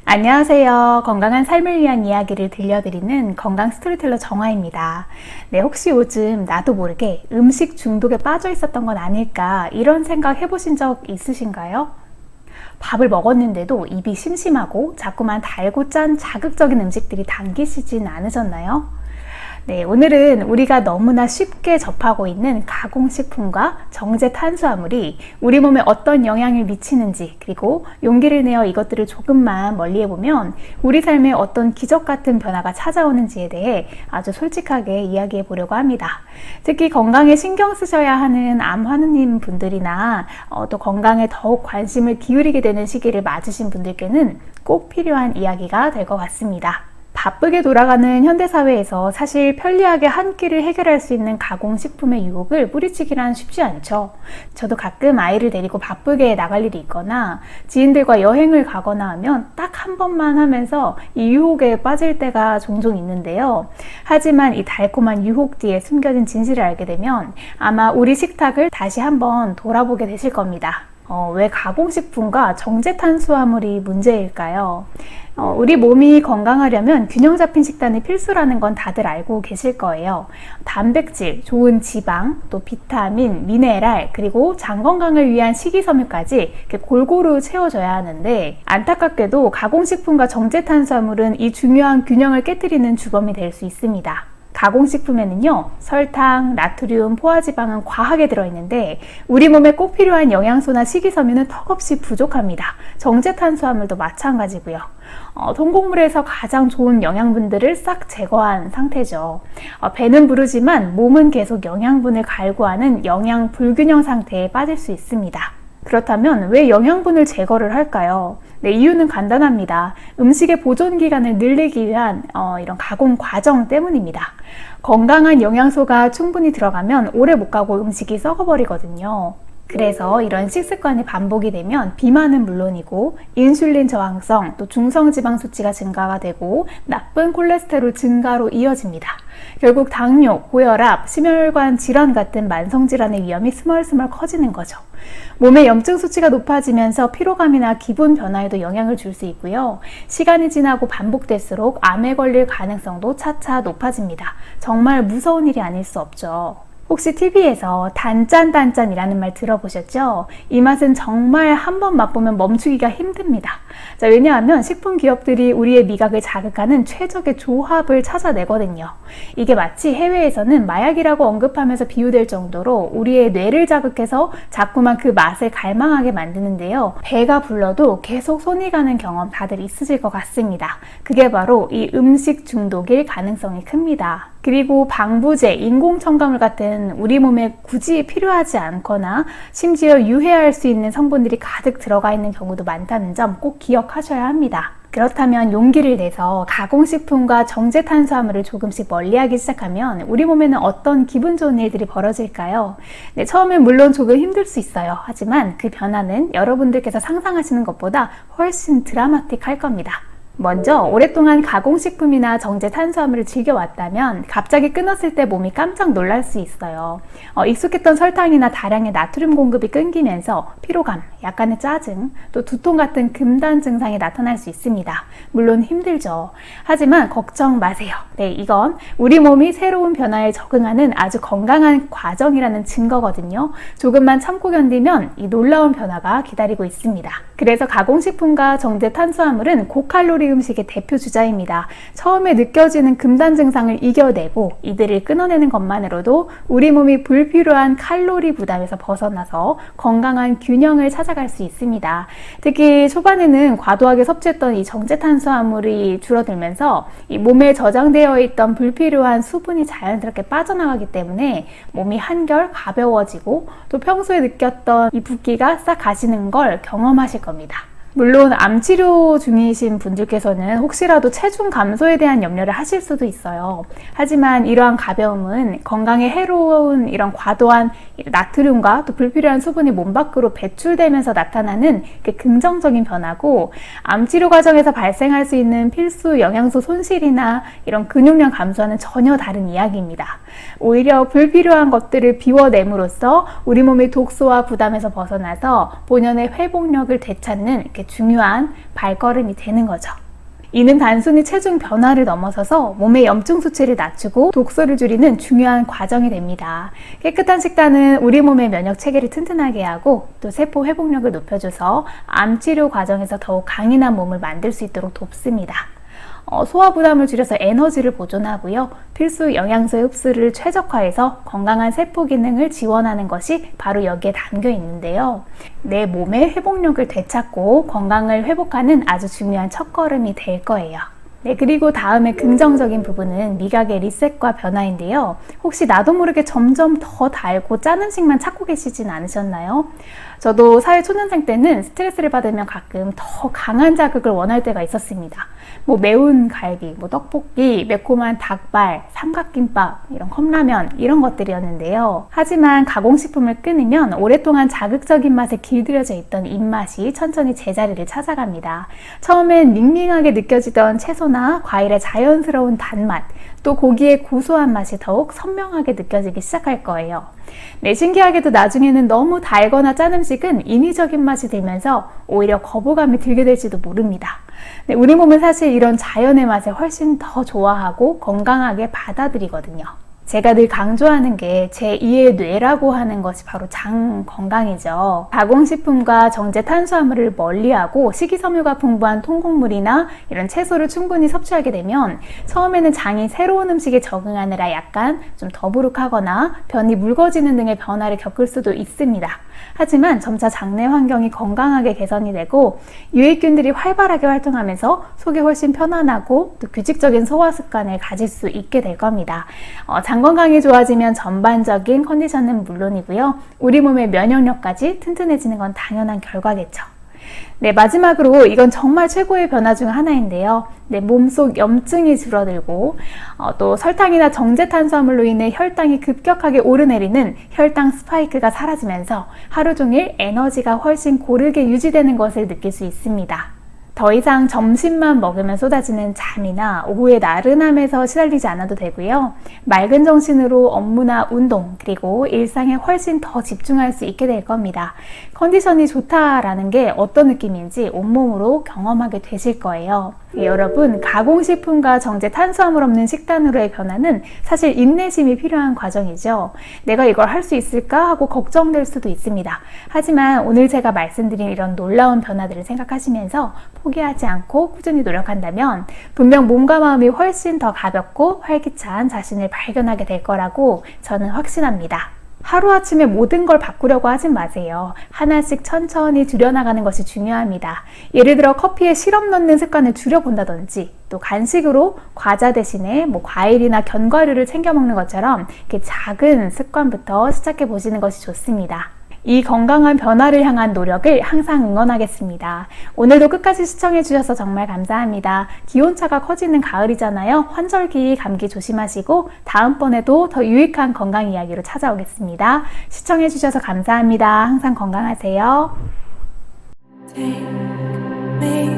안녕하세요. 건강한 삶을 위한 이야기를 들려드리는 건강 스토리텔러 정화입니다. 네, 혹시 요즘 나도 모르게 음식 중독에 빠져 있었던 건 아닐까 이런 생각 해보신 적 있으신가요? 밥을 먹었는데도 입이 심심하고 자꾸만 달고 짠 자극적인 음식들이 당기시진 않으셨나요? 네, 오늘은 우리가 너무나 쉽게 접하고 있는 가공식품과 정제 탄수화물이 우리 몸에 어떤 영향을 미치는지, 그리고 용기를 내어 이것들을 조금만 멀리해보면 우리 삶에 어떤 기적 같은 변화가 찾아오는지에 대해 아주 솔직하게 이야기해 보려고 합니다. 특히 건강에 신경 쓰셔야 하는 암 환우님 분들이나 또 건강에 더욱 관심을 기울이게 되는 시기를 맞으신 분들께는 꼭 필요한 이야기가 될 것 같습니다. 바쁘게 돌아가는 현대사회에서 사실 편리하게 한 끼를 해결할 수 있는 가공식품의 유혹을 뿌리치기란 쉽지 않죠. 저도 가끔 아이를 데리고 바쁘게 나갈 일이 있거나 지인들과 여행을 가거나 하면 딱 한 번만 하면서 이 유혹에 빠질 때가 종종 있는데요. 하지만 이 달콤한 유혹 뒤에 숨겨진 진실을 알게 되면 아마 우리 식탁을 다시 한번 돌아보게 되실 겁니다. 왜 가공식품과 정제탄수화물이 문제일까요? 우리 몸이 건강하려면 균형 잡힌 식단이 필수라는 건 다들 알고 계실 거예요. 단백질, 좋은 지방, 또 비타민, 미네랄, 그리고 장 건강을 위한 식이섬유까지 이렇게 골고루 채워져야 하는데, 안타깝게도 가공식품과 정제탄수화물은 이 중요한 균형을 깨뜨리는 주범이 될 수 있습니다. 가공식품에는요, 설탕, 나트륨, 포화지방은 과하게 들어있는데 우리 몸에 꼭 필요한 영양소나 식이섬유는 턱없이 부족합니다. 정제탄수화물도 마찬가지고요. 통곡물에서 가장 좋은 영양분들을 싹 제거한 상태죠. 배는 부르지만 몸은 계속 영양분을 갈구하는 영양 불균형 상태에 빠질 수 있습니다. 그렇다면 왜 영양분을 제거를 할까요? 네, 이유는 간단합니다. 음식의 보존 기간을 늘리기 위한 이런 가공 과정 때문입니다. 건강한 영양소가 충분히 들어가면 오래 못 가고 음식이 썩어버리거든요. 그래서 이런 식습관이 반복이 되면 비만은 물론이고 인슐린 저항성, 또 중성지방 수치가 증가가 되고 나쁜 콜레스테롤 증가로 이어집니다. 결국 당뇨, 고혈압, 심혈관 질환 같은 만성질환의 위험이 스멀스멀 커지는 거죠. 몸의 염증 수치가 높아지면서 피로감이나 기분 변화에도 영향을 줄 수 있고요. 시간이 지나고 반복될수록 암에 걸릴 가능성도 차차 높아집니다. 정말 무서운 일이 아닐 수 없죠. 혹시 TV에서 단짠단짠이라는 말 들어보셨죠? 이 맛은 정말 한 번 맛보면 멈추기가 힘듭니다. 자, 왜냐하면 식품 기업들이 우리의 미각을 자극하는 최적의 조합을 찾아내거든요. 이게 마치 해외에서는 마약이라고 언급하면서 비유될 정도로 우리의 뇌를 자극해서 자꾸만 그 맛을 갈망하게 만드는데요. 배가 불러도 계속 손이 가는 경험 다들 있으실 것 같습니다. 그게 바로 이 음식 중독일 가능성이 큽니다. 그리고 방부제, 인공첨가물 같은 우리 몸에 굳이 필요하지 않거나 심지어 유해할 수 있는 성분들이 가득 들어가 있는 경우도 많다는 점 꼭 기억하셔야 합니다. 그렇다면 용기를 내서 가공식품과 정제탄수화물을 조금씩 멀리하기 시작하면 우리 몸에는 어떤 기분 좋은 일들이 벌어질까요? 네, 처음엔 물론 조금 힘들 수 있어요. 하지만 그 변화는 여러분들께서 상상하시는 것보다 훨씬 드라마틱할 겁니다. 먼저 오랫동안 가공식품이나 정제탄수화물을 즐겨왔다면 갑자기 끊었을 때 몸이 깜짝 놀랄 수 있어요. 익숙했던 설탕이나 다량의 나트륨 공급이 끊기면서 피로감, 약간의 짜증, 또 두통 같은 금단 증상이 나타날 수 있습니다. 물론 힘들죠. 하지만 걱정 마세요. 네, 이건 우리 몸이 새로운 변화에 적응하는 아주 건강한 과정이라는 증거거든요. 조금만 참고 견디면 이 놀라운 변화가 기다리고 있습니다. 그래서 가공식품과 정제탄수화물은 고칼로리 음식의 대표 주자입니다. 처음에 느껴지는 금단 증상을 이겨내고 이들을 끊어내는 것만으로도 우리 몸이 불필요한 칼로리 부담에서 벗어나서 건강한 균형을 찾아갈 수 있습니다. 특히 초반에는 과도하게 섭취했던 이 정제탄수화물이 줄어들면서 이 몸에 저장되어 있던 불필요한 수분이 자연스럽게 빠져나가기 때문에 몸이 한결 가벼워지고 또 평소에 느꼈던 이 붓기가 싹 가시는 걸 경험하실 겁니다. 물론 암 치료 중이신 분들께서는 혹시라도 체중 감소에 대한 염려를 하실 수도 있어요. 하지만 이러한 가벼움은 건강에 해로운 이런 과도한 나트륨과 또 불필요한 수분이 몸 밖으로 배출되면서 나타나는 긍정적인 변화고, 암 치료 과정에서 발생할 수 있는 필수 영양소 손실이나 이런 근육량 감소와는 전혀 다른 이야기입니다. 오히려 불필요한 것들을 비워냄으로써 우리 몸의 독소와 부담에서 벗어나서 본연의 회복력을 되찾는 이렇게 중요한 발걸음이 되는 거죠. 이는 단순히 체중 변화를 넘어서서 몸의 염증 수치를 낮추고 독소를 줄이는 중요한 과정이 됩니다. 깨끗한 식단은 우리 몸의 면역 체계를 튼튼하게 하고 또 세포 회복력을 높여줘서 암 치료 과정에서 더욱 강인한 몸을 만들 수 있도록 돕습니다. 소화 부담을 줄여서 에너지를 보존하고요. 필수 영양소의 흡수를 최적화해서 건강한 세포 기능을 지원하는 것이 바로 여기에 담겨 있는데요. 내 몸의 회복력을 되찾고 건강을 회복하는 아주 중요한 첫걸음이 될 거예요. 네, 그리고 다음에 긍정적인 부분은 미각의 리셋과 변화인데요. 혹시 나도 모르게 점점 더 달고 짠 음식만 찾고 계시진 않으셨나요? 저도 사회 초년생 때는 스트레스를 받으면 가끔 더 강한 자극을 원할 때가 있었습니다. 매운 갈비, 떡볶이, 매콤한 닭발, 삼각김밥, 이런 컵라면 이런 것들이었는데요. 하지만 가공식품을 끊으면 오랫동안 자극적인 맛에 길들여져 있던 입맛이 천천히 제자리를 찾아갑니다. 처음엔 밍밍하게 느껴지던 채소나 과일의 자연스러운 단맛, 또 고기의 고소한 맛이 더욱 선명하게 느껴지기 시작할 거예요. 네, 신기하게도 나중에는 너무 달거나 짠 음식은 인위적인 맛이 들면서 오히려 거부감이 들게 될지도 모릅니다. 네, 우리 몸은 사실 이런 자연의 맛을 훨씬 더 좋아하고 건강하게 받아들이거든요. 제가 늘 강조하는 게 제2의 뇌라고 하는 것이 바로 장 건강이죠. 가공식품과 정제 탄수화물을 멀리하고 식이섬유가 풍부한 통곡물이나 이런 채소를 충분히 섭취하게 되면 처음에는 장이 새로운 음식에 적응하느라 약간 좀 더부룩하거나 변이 묽어지는 등의 변화를 겪을 수도 있습니다. 하지만 점차 장내 환경이 건강하게 개선이 되고 유익균들이 활발하게 활동하면서 속이 훨씬 편안하고 또 규칙적인 소화 습관을 가질 수 있게 될 겁니다. 장 건강이 좋아지면 전반적인 컨디션은 물론이고요. 우리 몸의 면역력까지 튼튼해지는 건 당연한 결과겠죠. 네, 마지막으로 이건 정말 최고의 변화 중 하나인데요. 내 몸속 염증이 줄어들고 또 설탕이나 정제 탄수화물로 인해 혈당이 급격하게 오르내리는 혈당 스파이크가 사라지면서 하루 종일 에너지가 훨씬 고르게 유지되는 것을 느낄 수 있습니다. 더 이상 점심만 먹으면 쏟아지는 잠이나 오후의 나른함에서 시달리지 않아도 되고요. 맑은 정신으로 업무나 운동 그리고 일상에 훨씬 더 집중할 수 있게 될 겁니다. 컨디션이 좋다라는 게 어떤 느낌인지 온몸으로 경험하게 되실 거예요. 여러분, 가공식품과 정제 탄수화물 없는 식단으로의 변화는 사실 인내심이 필요한 과정이죠. 내가 이걸 할 수 있을까 하고 걱정될 수도 있습니다. 하지만 오늘 제가 말씀드린 이런 놀라운 변화들을 생각하시면서 포기하지 않고 꾸준히 노력한다면 분명 몸과 마음이 훨씬 더 가볍고 활기찬 자신을 발견하게 될 거라고 저는 확신합니다. 하루아침에 모든 걸 바꾸려고 하진 마세요. 하나씩 천천히 줄여나가는 것이 중요합니다. 예를 들어 커피에 시럽 넣는 습관을 줄여본다든지 또 간식으로 과자 대신에 과일이나 견과류를 챙겨 먹는 것처럼 이렇게 작은 습관부터 시작해 보시는 것이 좋습니다. 이 건강한 변화를 향한 노력을 항상 응원하겠습니다. 오늘도 끝까지 시청해 주셔서 정말 감사합니다. 기온차가 커지는 가을이잖아요. 환절기, 감기 조심하시고 다음번에도 더 유익한 건강 이야기로 찾아오겠습니다. 시청해 주셔서 감사합니다. 항상 건강하세요. Take me